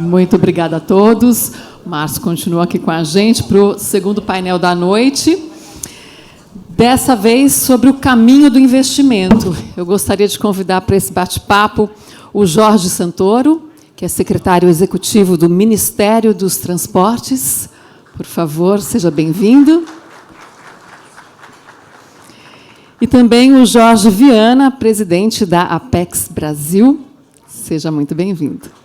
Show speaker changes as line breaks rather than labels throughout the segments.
Muito obrigada a todos. O Márcio continua aqui com a gente para o segundo painel da noite. Dessa vez, sobre o caminho do investimento. Eu gostaria de convidar para esse bate-papo o Jorge Santoro, que é secretário executivo do Ministério dos Transportes. Por favor, seja bem-vindo. E também o Jorge Viana, presidente da Apex Brasil. Seja muito bem-vindo.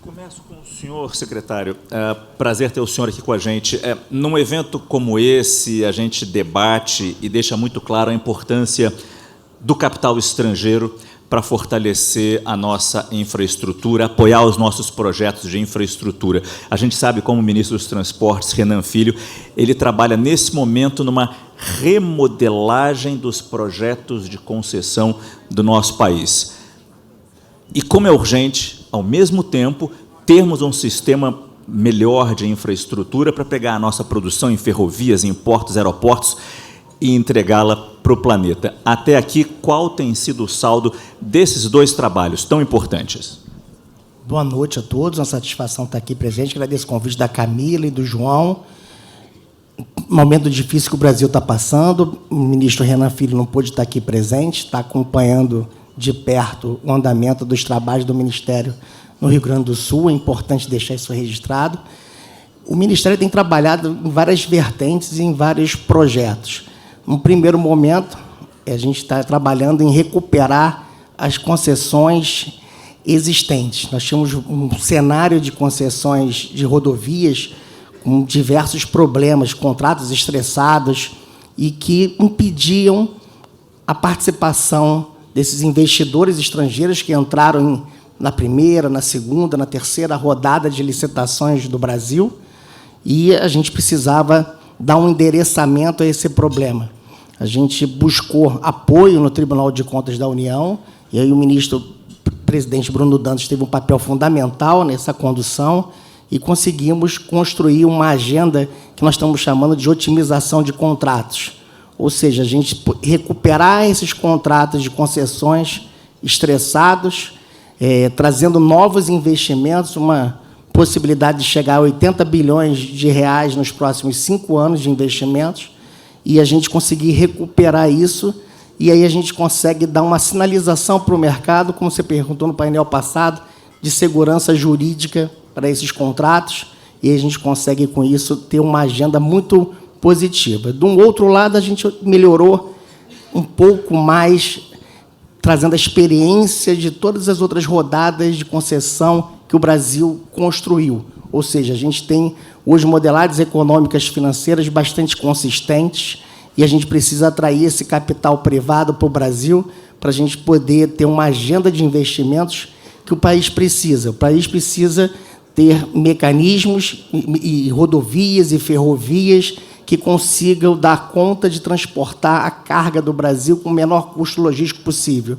Começo com o senhor, secretário. Prazer ter o senhor aqui com a gente. Num evento como esse, a gente debate e deixa muito claro a importância do capital estrangeiro para fortalecer a nossa infraestrutura, apoiar os nossos projetos de infraestrutura. A gente sabe como o ministro dos Transportes, Renan Filho, ele trabalha nesse momento numa remodelagem dos projetos de concessão do nosso país. E como é urgente, ao mesmo tempo, termos um sistema melhor de infraestrutura para pegar a nossa produção em ferrovias, em portos, aeroportos e entregá-la para o planeta. Até aqui, qual tem sido o saldo desses dois trabalhos tão importantes?
Boa noite a todos, uma satisfação estar aqui presente. Agradeço o convite da Camila e do João. Momento difícil que o Brasil está passando, o ministro Renan Filho não pôde estar aqui presente, está acompanhando de perto o andamento dos trabalhos do Ministério no Rio Grande do Sul. É importante deixar isso registrado. O Ministério tem trabalhado em várias vertentes e em vários projetos. No primeiro momento, a gente está trabalhando em recuperar as concessões existentes. Nós tínhamos um cenário de concessões de rodovias com diversos problemas, contratos estressados e que impediam a participação desses investidores estrangeiros que entraram na primeira, na segunda, na terceira rodada de licitações do Brasil, e a gente precisava dar um endereçamento a esse problema. A gente buscou apoio no Tribunal de Contas da União, e aí o ministro-presidente Bruno Dantas teve um papel fundamental nessa condução, e conseguimos construir uma agenda que nós estamos chamando de otimização de contratos. Ou seja, a gente recuperar esses contratos de concessões estressados, trazendo novos investimentos, uma possibilidade de chegar a 80 bilhões de reais nos próximos 5 anos de investimentos, e a gente conseguir recuperar isso, e aí a gente consegue dar uma sinalização para o mercado, como você perguntou no painel passado, de segurança jurídica para esses contratos, e a gente consegue, com isso, ter uma agenda muito positiva. De um outro lado, a gente melhorou um pouco mais, trazendo a experiência de todas as outras rodadas de concessão que o Brasil construiu. Ou seja, a gente tem hoje modelagens econômicas financeiras bastante consistentes, e a gente precisa atrair esse capital privado para o Brasil para a gente poder ter uma agenda de investimentos que o país precisa. O país precisa ter mecanismos e rodovias e ferrovias que consigam dar conta de transportar a carga do Brasil com o menor custo logístico possível.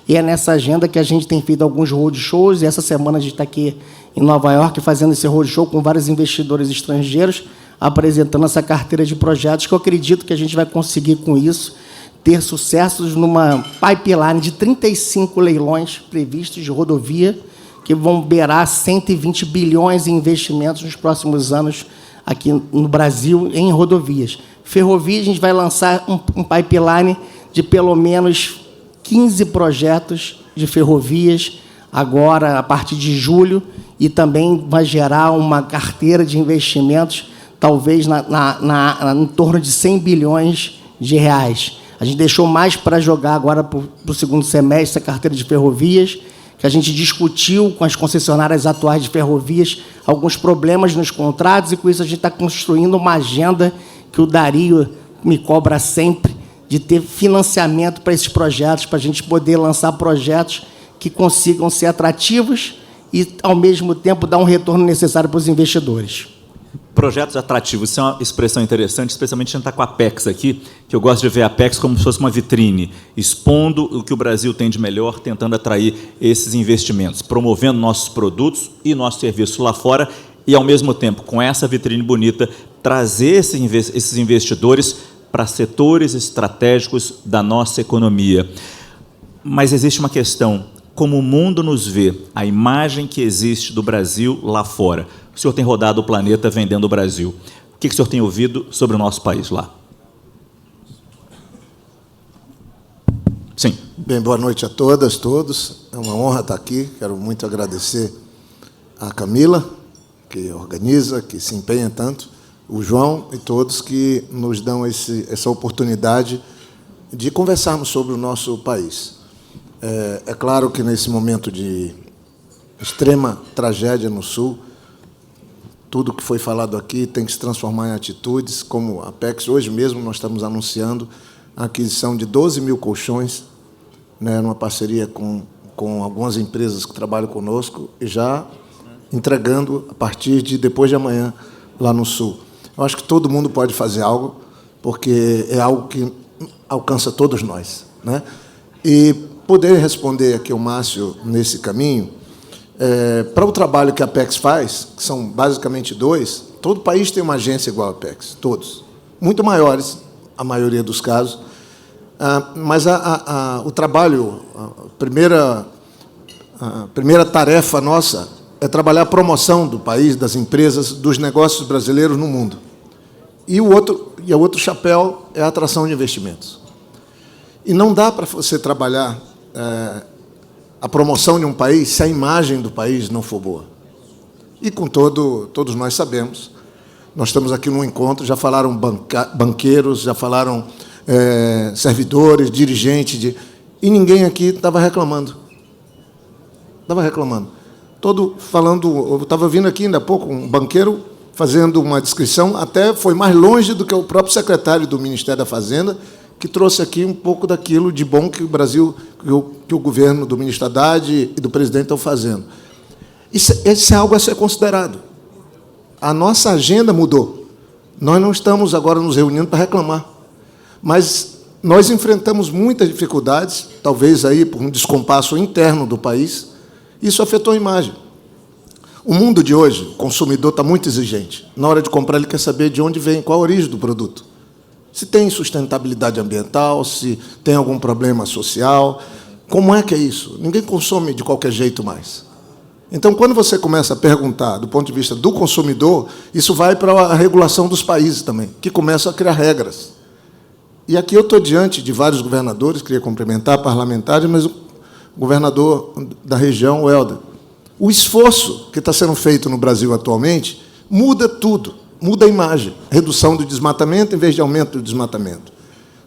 E é nessa agenda que a gente tem feito alguns roadshows, e essa semana a gente está aqui em Nova York fazendo esse roadshow com vários investidores estrangeiros, apresentando essa carteira de projetos, que eu acredito que a gente vai conseguir, com isso, ter sucessos numa pipeline de 35 leilões previstos de rodovia, que vão beirar 120 bilhões em investimentos nos próximos anos aqui no Brasil em rodovias. Ferrovia, a gente vai lançar um pipeline de pelo menos 15 projetos de ferrovias agora, a partir de julho, e também vai gerar uma carteira de investimentos, talvez em torno de 100 bilhões de reais. A gente deixou mais para jogar agora para o segundo semestre, essa carteira de ferrovias, que a gente discutiu com as concessionárias atuais de ferrovias alguns problemas nos contratos, e com isso a gente está construindo uma agenda que o Dario me cobra sempre, de ter financiamento para esses projetos, para a gente poder lançar projetos que consigam ser atrativos e, ao mesmo tempo, dar um retorno necessário para os investidores.
Projetos atrativos, isso é uma expressão interessante, especialmente a gente está com a Apex aqui, que eu gosto de ver a Apex como se fosse uma vitrine, expondo o que o Brasil tem de melhor, tentando atrair esses investimentos, promovendo nossos produtos e nossos serviços lá fora e, ao mesmo tempo, com essa vitrine bonita, trazer esses investidores para setores estratégicos da nossa economia. Mas existe uma questão: como o mundo nos vê, a imagem que existe do Brasil lá fora. O senhor tem rodado o planeta vendendo o Brasil. O que o senhor tem ouvido sobre o nosso país lá? Sim.
Bem, boa noite a todas, todos. É uma honra estar aqui. Quero muito agradecer a Camila, que organiza, que se empenha tanto, o João e todos que nos dão essa oportunidade de conversarmos sobre o nosso país. É claro que, nesse momento de extrema tragédia no Sul, tudo que foi falado aqui tem que se transformar em atitudes, como a Apex. Hoje mesmo nós estamos anunciando a aquisição de 12 mil colchões, né, numa parceria com algumas empresas que trabalham conosco, e já entregando a partir de depois de amanhã lá no Sul. Eu acho que todo mundo pode fazer algo, porque é algo que alcança todos nós, né? E poder responder aqui ao Márcio nesse caminho, para o trabalho que a Apex faz, que são basicamente 2, todo país tem uma agência igual a Apex, todos, muito maiores, a maioria dos casos, mas o trabalho, a primeira tarefa nossa é trabalhar a promoção do país, das empresas, dos negócios brasileiros no mundo. E o outro chapéu é a atração de investimentos. E não dá para você trabalhar a promoção de um país se a imagem do país não for boa. E, com todos nós sabemos, nós estamos aqui num encontro, já falaram banqueiros, já falaram servidores, dirigentes, e ninguém aqui estava reclamando. Estava reclamando. Eu estava vindo aqui ainda há pouco, um banqueiro fazendo uma descrição, até foi mais longe do que o próprio secretário do Ministério da Fazenda, que trouxe aqui um pouco daquilo de bom que o Brasil, que o governo do ministro Haddad e do presidente estão fazendo. Isso é algo a ser considerado. A nossa agenda mudou. Nós não estamos agora nos reunindo para reclamar, mas nós enfrentamos muitas dificuldades, talvez aí por um descompasso interno do país. Isso afetou a imagem. O mundo de hoje, o consumidor está muito exigente. Na hora de comprar, ele quer saber de onde vem, qual a origem do produto. Se tem sustentabilidade ambiental, se tem algum problema social. Como é que é isso? Ninguém consome de qualquer jeito mais. Então, quando você começa a perguntar do ponto de vista do consumidor, isso vai para a regulação dos países também, que começam a criar regras. E aqui eu estou diante de vários governadores, queria cumprimentar parlamentares, mas o governador da região, o Helder. O esforço que está sendo feito no Brasil atualmente muda tudo, muda a imagem. Redução do desmatamento em vez de aumento do desmatamento.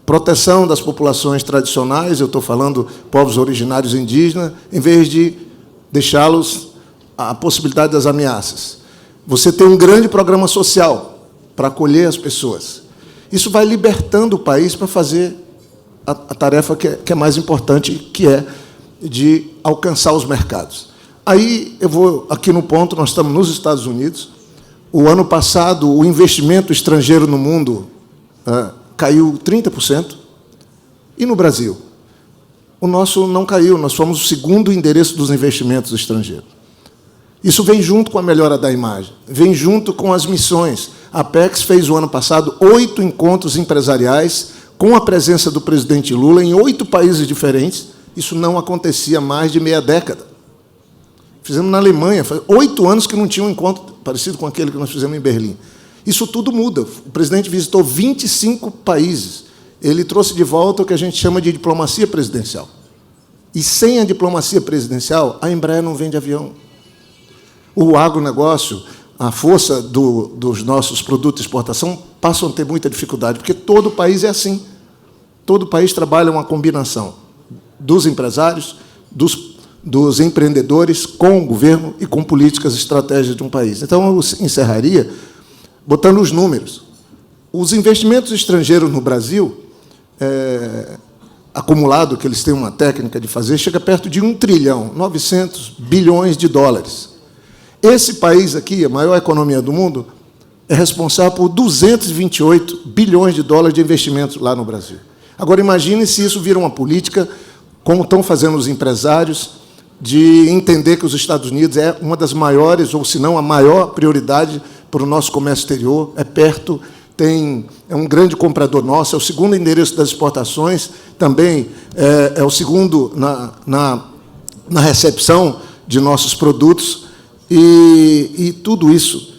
Proteção das populações tradicionais, eu estou falando povos originários indígenas, em vez de deixá-los à possibilidade das ameaças. Você tem um grande programa social para acolher as pessoas. Isso vai libertando o país para fazer a tarefa que é mais importante, que é de alcançar os mercados. Aí, eu vou aqui no ponto, nós estamos nos Estados Unidos. O ano passado, o investimento estrangeiro no mundo caiu 30%. E no Brasil? O nosso não caiu, nós fomos o segundo endereço dos investimentos estrangeiros. Isso vem junto com a melhora da imagem, vem junto com as missões. A Apex fez, o ano passado, 8 encontros empresariais com a presença do presidente Lula em 8 países diferentes. Isso não acontecia há mais de meia década. Fizemos na Alemanha, faz 8 anos que não tinha um encontro parecido com aquele que nós fizemos em Berlim. Isso tudo muda. O presidente visitou 25 países. Ele trouxe de volta o que a gente chama de diplomacia presidencial. E sem a diplomacia presidencial, a Embraer não vende avião. O agronegócio, a força dos nossos produtos de exportação, passam a ter muita dificuldade, porque todo país é assim. Todo país trabalha uma combinação dos empresários, dos empreendedores com o governo e com políticas estratégicas de um país. Então, eu encerraria botando os números. Os investimentos estrangeiros no Brasil, acumulado, que eles têm uma técnica de fazer, chega perto de 1 trilhão, 900 bilhões de dólares. Esse país aqui, a maior economia do mundo, é responsável por 228 bilhões de dólares de investimento lá no Brasil. Agora, imagine se isso vira uma política, como estão fazendo os empresários, de entender que os Estados Unidos é uma das maiores, ou se não a maior prioridade para o nosso comércio exterior, é perto, é um grande comprador nosso, é o segundo endereço das exportações, também é o segundo na recepção de nossos produtos, e tudo isso,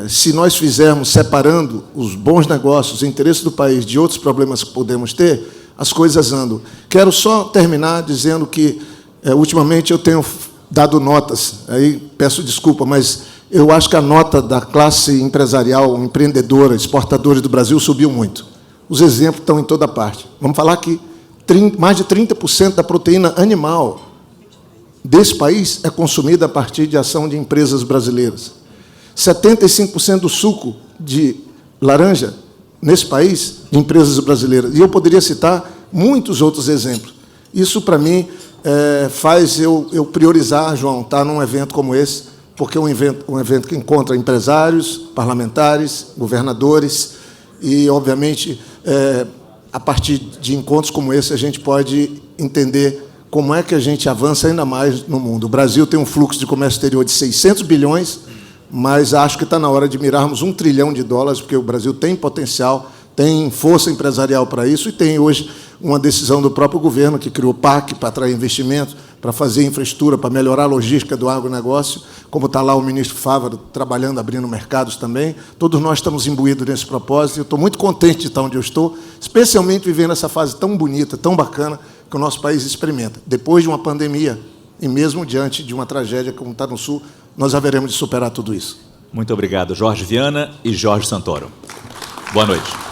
se nós fizermos separando os bons negócios, o interesse do país de outros problemas que podemos ter, as coisas andam. Quero só terminar dizendo que, ultimamente, eu tenho dado notas, aí peço desculpa, mas eu acho que a nota da classe empresarial, empreendedora, exportadora do Brasil subiu muito. Os exemplos estão em toda parte. Vamos falar que mais de 30% da proteína animal desse país é consumida a partir de ação de empresas brasileiras. 75% do suco de laranja nesse país, de empresas brasileiras. E eu poderia citar muitos outros exemplos. Isso, para mim, faz eu priorizar, João, estar num evento como esse, porque é um evento que encontra empresários, parlamentares, governadores, e, obviamente, a partir de encontros como esse, a gente pode entender como é que a gente avança ainda mais no mundo. O Brasil tem um fluxo de comércio exterior de 600 bilhões, mas acho que está na hora de mirarmos $1 trilhão, porque o Brasil tem potencial, tem força empresarial para isso, e tem hoje uma decisão do próprio governo, que criou o PAC para atrair investimento, para fazer infraestrutura, para melhorar a logística do agronegócio, como está lá o ministro Fávaro trabalhando, abrindo mercados também. Todos nós estamos imbuídos nesse propósito, e eu estou muito contente de estar onde eu estou, especialmente vivendo essa fase tão bonita, tão bacana, que o nosso país experimenta. Depois de uma pandemia, e mesmo diante de uma tragédia como está no Sul, nós haveremos de superar tudo isso.
Muito obrigado, Jorge Viana e Jorge Santoro. Boa noite.